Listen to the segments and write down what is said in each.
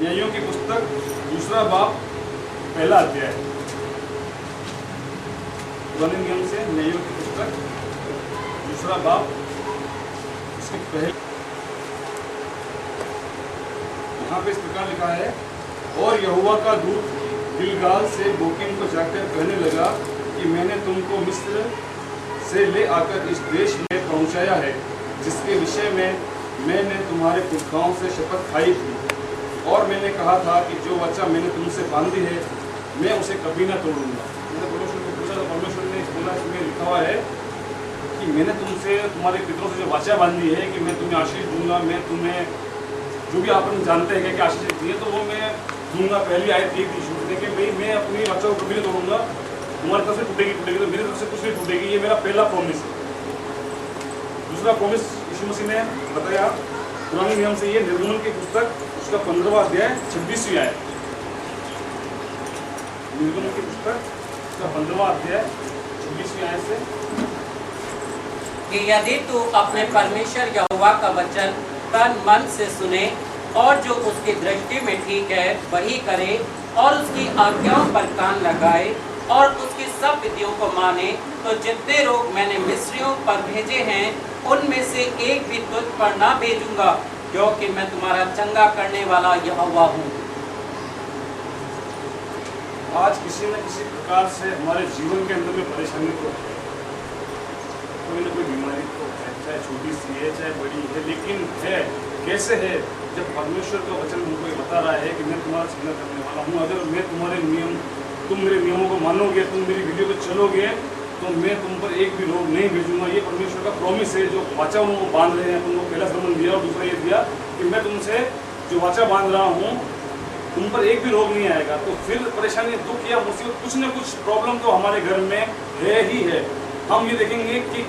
न्यायों की पुस्तक दूसरा बाब पहला अध्याय। पुराने नियम से न्यायों की पुस्तक दूसरा बाब उसके पहले यहाँ पे इस प्रकार लिखा है, और यहोवा का दूत गिलगाल से बोकीम को जाकर कहने लगा कि मैंने तुमको मिस्र से ले आकर इस देश में पहुंचाया है, जिसके विषय में मैंने तुम्हारे पुरखाओं से शपथ खाई थी। और मैंने कहा था कि जो वाचा मैंने तुमसे बांधी है मैं उसे कभी ना तोड़ूंगा। मैंने परमेश्वर को पूछा तो परमेश्वर ने बोला, इसमें लिखा हुआ है कि मैंने तुमसे तुम्हारे पितरों से जो वाचा बांधी है कि मैं तुम्हें आशीष दूंगा, मैं तुम्हें जो भी आप जानते हैं कि आशीष दी है तो वो मैं दूंगा। पहली आयत ये थी शुरू से कि भाई मैं अपनी वाचा को कभी नहीं तोड़ूंगा, तुम्हारी तरफ से टूटेगी तो मेरी तरफ से कुछ नहीं टूटेगी। ये मेरा पहला प्रॉमिस है। दूसरा प्रॉमिस यीशु मसीह ने बताया पुराने नियम से, ये निर्गमन की पुस्तक उसका 15वां अध्याय 26वीं आयत। निर्गमन की पुस्तक उसका 15वां अध्याय 26वीं आयत से, कि यदि तू अपने परमेश्वर यहोवा का वचन तन मन से सुने और जो उसकी दृष्टि में ठीक है वही करे और उसकी आज्ञाओं पर कान लगाए और उसकी सब विधियों को माने, तो जितने रोग मैंने मिस्रियों पर भेजे हैं उनमें से एक भी तुझ पर ना भेजूंगा, क्योंकि मैं तुम्हारा चंगा करने वाला यहोवा हूँ। आज किसी न किसी प्रकार से हमारे जीवन के अंदर में परेशानी तो है, कोई ना कोई बीमारी तो है, चाहे छोटी सी है चाहे बड़ी है, लेकिन है कैसे है जब परमेश्वर का वचन हमको ये बता रहा है कि मैं तुम्हारा चंगा करने वाला हूँ। अगर मैं तुम्हारे नियम, तुम मेरे नियमों को मानोगे, तुम मेरी वीडियो पे चलोगे तो मैं तुम पर एक भी रोग नहीं भेजूंगा। ये परमेश्वर का प्रॉमिस है। जो वाचा वो बांध रहे हैं, तुमको पहला सरमन दिया और दूसरा ये दिया कि मैं तुमसे जो वाचा बांध रहा हूँ तुम पर एक भी रोग नहीं आएगा। तो फिर परेशानी, दुख या मुसीबत, कुछ न कुछ प्रॉब्लम तो हमारे घर में है ही है। हम ये देखेंगे कि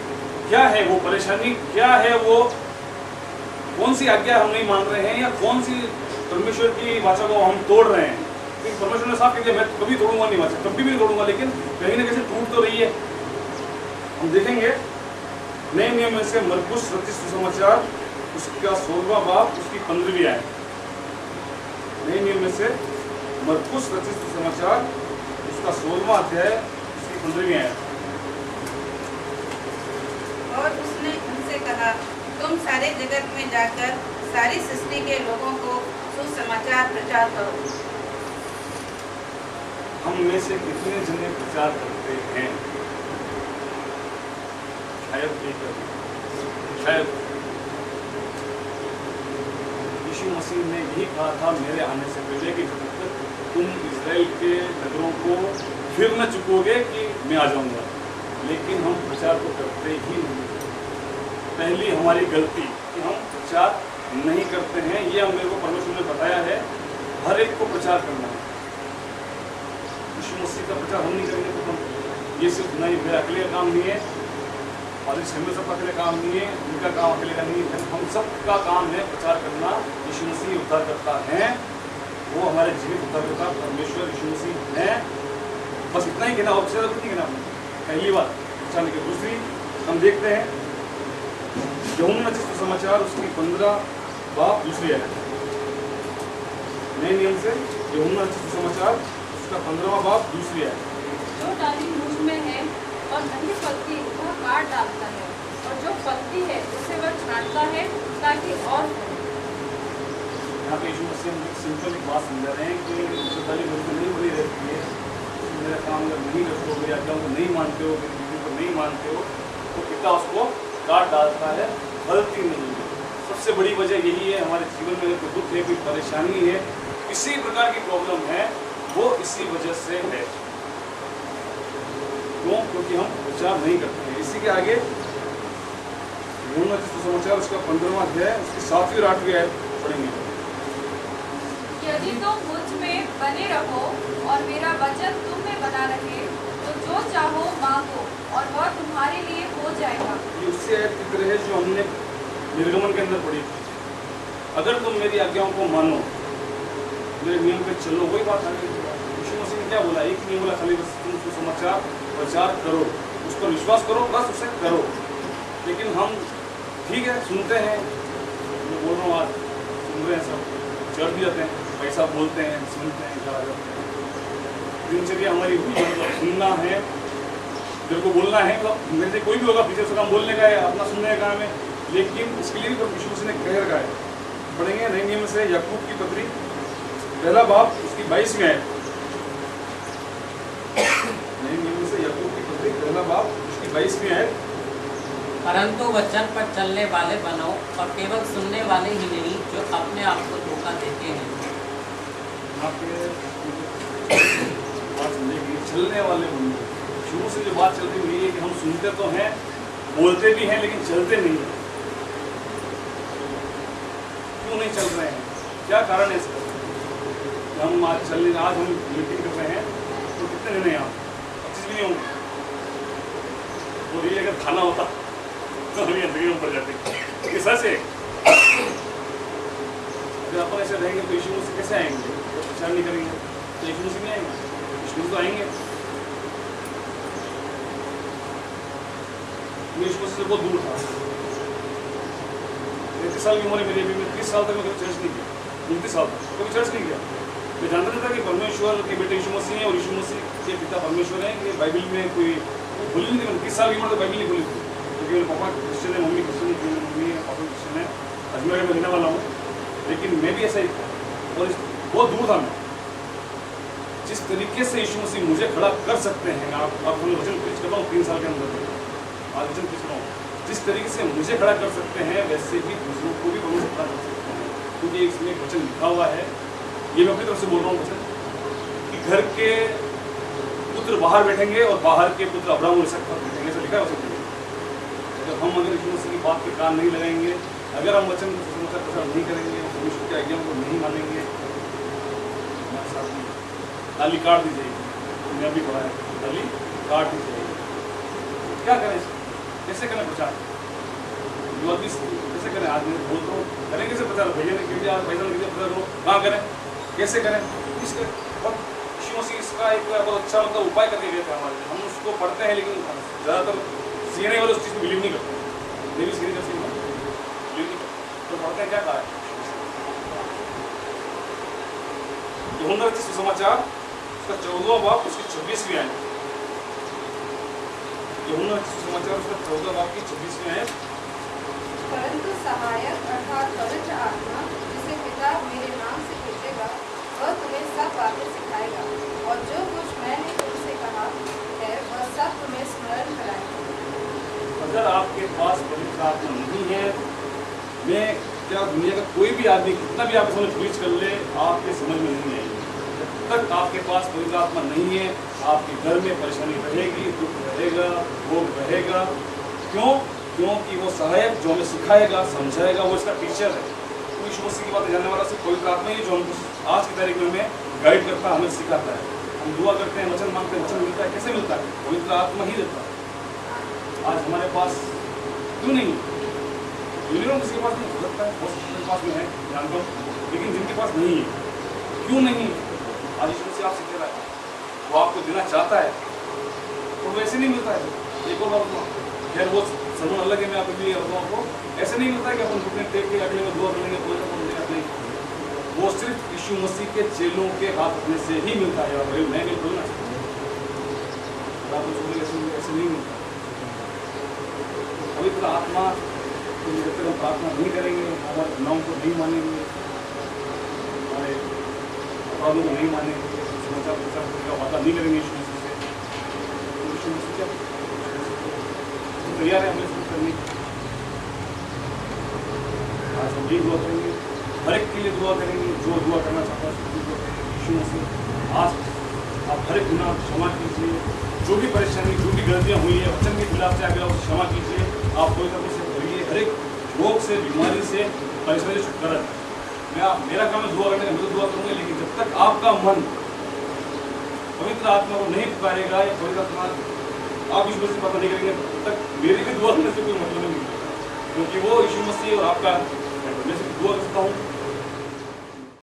क्या है वो परेशानी, क्या है वो, कौन सी आज्ञा हम नहीं मान रहे हैं या कौन सी परमेश्वर की वाचा को हम तोड़ रहे हैं। क्योंकि परमेश्वर ने साफ कह दिया मैं कभी तोड़ूंगा नहीं वाचा, कभी भी नहीं तोड़ूंगा, लेकिन कहीं ना कहीं टूट तो रही है। हम देखेंगे नए नियम में से मरकुस रचित सुसमाचार उसका 16वां बाब उसकी 15वीं आयत। नए नियम में से मरकुस रचित सुसमाचार उसका 16वां अध्याय उसकी 15वीं आयत। और उसने उनसे कहा, तुम सारे जगत में जाकर सारी सृष्टि के लोगों को सुसमाचार प्रचार करो। हम में से कितने जने प्रचार करते हैं? शायद यीशु मसीह ने यही कहा था मेरे आने से पहले कि जब तक तुम इजराइल के नगरों को फिर न चुकोगे कि मैं आ जाऊंगा। लेकिन हम प्रचार तो करते ही नहीं। पहली हमारी गलती कि हम प्रचार नहीं करते हैं। ये हम मेरे को परमेश्वर ने बताया है, हर एक को प्रचार करना है। यीशु मसीह का प्रचार हम नहीं करेंगे तो हम, ये सिर्फ नहीं मेरा अकेले का काम नहीं है और इस हमें सब अकेले काम नहीं है, उनका काम अकेले का नहीं है, हम सब का काम है प्रचार करना। यीशु मसीह उद्धार करता है, वो हमारे जीवित उद्धार करता परमेश्वर यीशु मसीह है। बस इतना ही कहना, और कुछ नहीं कहना। पहली बात प्रचार की। दूसरी हम देखते हैं यूहन्ना रचित सुसमाचार उसकी 15 बाब दूसरी आयत। नए नियम से यूहन्ना रचित सुसमाचार उसका 15वां बाब दूसरी आयत। जो डाली मुझ में है और नहीं फलती वह काट डालता है, और जो फलती है उसे वह छांटता है ताकि और फले। यहाँ पे यीशु मसीह हम सिंपल एक बात समझा रहे हैं कि जो डाली मुझ में नहीं भरी रहती है, मेरा काम अगर नहीं करते हो, मेरी आज्ञाओं को नहीं मानते हो, मेरी विधि को नहीं मानते हो, तो पिता उसको काट डालता है, फलती नहीं है। सबसे बड़ी वजह यही है, हमारे जीवन में कोई दुख है, कोई परेशानी है, किसी प्रकार की प्रॉब्लम है, वो इसी वजह से है। क्यों? क्योंकि हम प्रचार नहीं करते हैं। इसी के आगे यूहन्ना रचित सुसमाचार उसका 15वां अध्याय उसकी 7वीं और 8वीं आयत पढ़ेंगे। यदि तुम मुझ में बने रहो और मेरा वचन तुम में बना रहे, तो जो चाहो मांगो और वह तुम्हारे लिए हो जाएगा। ये उससे आयत की तरह है जो हमने निर्गमन के अंदर पढ़ी थी। अगर तुम मेरी आज्ञाओं को मानो, मेरे नियम पे चलो, वही बात आ गई। यीशु मसीह ने क्या बोला? एक नहीं बोला खाली बस तुम सुसमाचार प्रचार करो, उस पर विश्वास करो, बस उसे करो। लेकिन हम ठीक है सुनते हैं, मैं बोल रहा हूँ आज सुन रहे हैं सब, चढ़ भी जाते हैं, पैसा बोलते हैं, सुनते हैं, घर आ जाते हैं। दिनचर्या हमारी मतलब सुनना है, दिल को बोलना है, मतलब मेरे से कोई भी होगा पीछे से काम बोलने का है, अपना सुनने का काम है, लेकिन इसके लिए भी तो यीशु मसीह ने कह रखा है। पढ़ेंगे नए नियम से याकूब की पत्री पहला बाब उसकी 22वीं आयत। नए नियम से याकूब की पत्री पहला बाब उसकी 22वीं आयत। परंतु वचन पर चलने वाले बनो और केवल सुनने वाले ही नहीं जो अपने आप को धोखा देते हैं। यहाँ पे बात सुनेगी, चलने वाले बनो। शुरू से जो बात चलती हुई है कि हम सुनते तो हैं, बोलते भी हैं, लेकिन चलते नहीं हैं। क्यों नहीं चल रहे हैं? क्या कारण है इसका? हम आज हम मीटिंग कर रहे हैं तो कितने दिन हैं यहाँ? 25 भी नहीं होंगे। और ये अगर खाना होता तो हम यहाँ जगह पड़ जाते। ये सच है। अगर अपन ऐसे रहेंगे तो यीशु मसीह कैसे आएंगे? प्रचार नहीं करेंगे तो यीशु मसीह नहीं आएंगे। यीशु मसीह तो आएंगे। यीशु मसीह से बहुत दूर था। 33 साल की उम्र है मेरी, अभी मैं 30 साल तक मैं कभी चर्च नहीं किया। 29 साल तक कभी चर्च नहीं किया। मैं जानता नहीं था कि परमेश्वर के बेटे यीशु मसीह हैं और यीशु मसीह के पिता परमेश्वर हैं। कि बाइबल में कोई भूल नहीं थी। मैंने 30 साल की उम्र तक बाइबल नहीं भूली थी, क्योंकि मेरे पापा क्रिश्चियन है, मम्मी क्रिश्चियन है, मम्मी पापा क्रिश्चियन है। अजमेर में रहने वाला हूँ, लेकिन मैं भी ऐसा ही था और बहुत दूर था मैं। जिस तरीके से यीशु मसीह मुझे खड़ा कर सकते हैं, आप हमें वचन प्रीच करता हूँ 3 साल के अंदर, आज वचन प्रीच रहा हूँ, जिस तरीके से मुझे खड़ा कर सकते हैं वैसे ही दूसरों को भी बहुत खड़ा कर सकते हैं। क्योंकि इसमें एक वचन लिखा हुआ है, ये मैं अपनी तरफ से बोल रहा हूँ वचन, कि घर के पुत्र बाहर बैठेंगे और बाहर के पुत्र अब्राहम और इसहाक पर बैठेंगे, ऐसा लिखा है वचन। अगर यीशु मसीह की बात पे कान नहीं लगाएंगे, अगर हम वचन समाचार प्रचार नहीं करेंगे, परमेश्वर के आज्ञा को नहीं मानेंगे, हमारे साथ में ताली काट दी जाएगी। मैं अभी पढ़ा है, ताली काट दी जाएगी। क्या करें? कैसे करें प्रचार? युवा भी कैसे करें? आज मैं बोलता हूँ, करें कैसे प्रचार? भैया ने क्योंकि आज भैया ने प्रचार करो, कहाँ करें, कैसे करें? इस और यीशु मसीह इसका एक बहुत अच्छा मतलब उपाय करके गए थे हमारे। हम उसको पढ़ते हैं, लेकिन ज़्यादातर सीखने वाले उस चीज़ को बिलीव नहीं करते। मैं भी सीखने कर सकता हूँ, बिलीव नहीं करते। तो पढ़ते हैं क्या कहा है यूहन्ना रचित सुसमाचार, उसका 14वां बाब उसकी 26वीं आयत। यूहन्ना रचित सुसमाचार उसका 14वां बाब की 26वीं आयत। परंतु सहायक अर्थात पवित्र आत्मा जिसे पिता मेरे नाम से भेजेगा, वह तुम्हें सब बातें सिखाएगा और जो कुछ मैंने तुमसे कहा है वह सब तुम्हें स्मरण कराएगा। अगर आपके पास पवित्र आत्मा नहीं है, मैं क्या दुनिया का कोई भी आदमी कितना भी आपके सामने प्रीच कर ले, आपके समझ में नहीं आएगी। जब तक आपके पास पवित्र आत्मा नहीं है, आपके घर में परेशानी रहेगी, दुख रहेगा, भोग रहेगा। क्यों? क्योंकि वो सहायक जो हमें सिखाएगा, समझाएगा, वो इसका टीचर है। तो यीशु मसीह की बातें जानने वाला सिर्फ पवित्र आत्मा ही, जो हम आज की तारीख में हमें गाइड करता है, हमें सिखाता है। हम दुआ करते हैं, वचन मांगते हैं, वचन मिलता है। कैसे मिलता है? पवित्र आत्मा ही देता है। आज हमारे पास क्यों नहीं? यूनियन किसके पास नहीं हो सकता है, बहुत सबके पास में है, जानता हूँ, लेकिन जिनके पास नहीं है, क्यों नहीं? आज यीशु मसीह आपसे कह रहा है, वो आपको देना चाहता है, तो वैसे नहीं मिलता है। एक और बात बताऊँ, खैर वो समझ अलग है, मैं आपके लिए बताऊँ आपको, ऐसे नहीं मिलता है कि अपन घुटने टेक के अगले में दुआ करेंगे, कोई तो नहीं। वो सिर्फ यीशु मसीह के चेलों के हाथ रखने से ही मिलता है। और मैं भी बोलना ऐसे नहीं मिलता। पवित्र आत्मा तो जब तक हम प्रार्थना नहीं करेंगे, हमारे गुनाहों को नहीं मानेंगे, हमारे अपराधों को नहीं मानेंगे, समाचार प्रचार का वादा नहीं करेंगे यीशु मसीह से, तो यीशु मसीह क्या तैयार है हमें शुरू करने की? आज हम ये दुआ करेंगे, हर एक के लिए दुआ करेंगे, जो दुआ करना चाहता है दुआ करेंगे। यीशु मसीह आज आप हर एक गुनाह क्षमा कीजिए, जो भी परेशानी, जो भी गलतियाँ हुई है, वचन के खिलाफ से आगे क्षमा कीजिए। आप कोई तरह से भरिए, हर एक रोग से, बीमारी से, परेशानी से छुटकारा। मैं मेरा काम है दुआ करने का, मैं तो दुआ करूँगा, लेकिन जब तक आपका मन पवित्र आत्मा को नहीं पुकारेगा या पवित्र आत्मा आप यीशु मसीह पता नहीं करेंगे, तब तक मेरी भी दुआ करने से कोई मतलब नहीं, क्योंकि वो यीशु मसीह और आपका मैं सिर्फ दुआ करता हूँ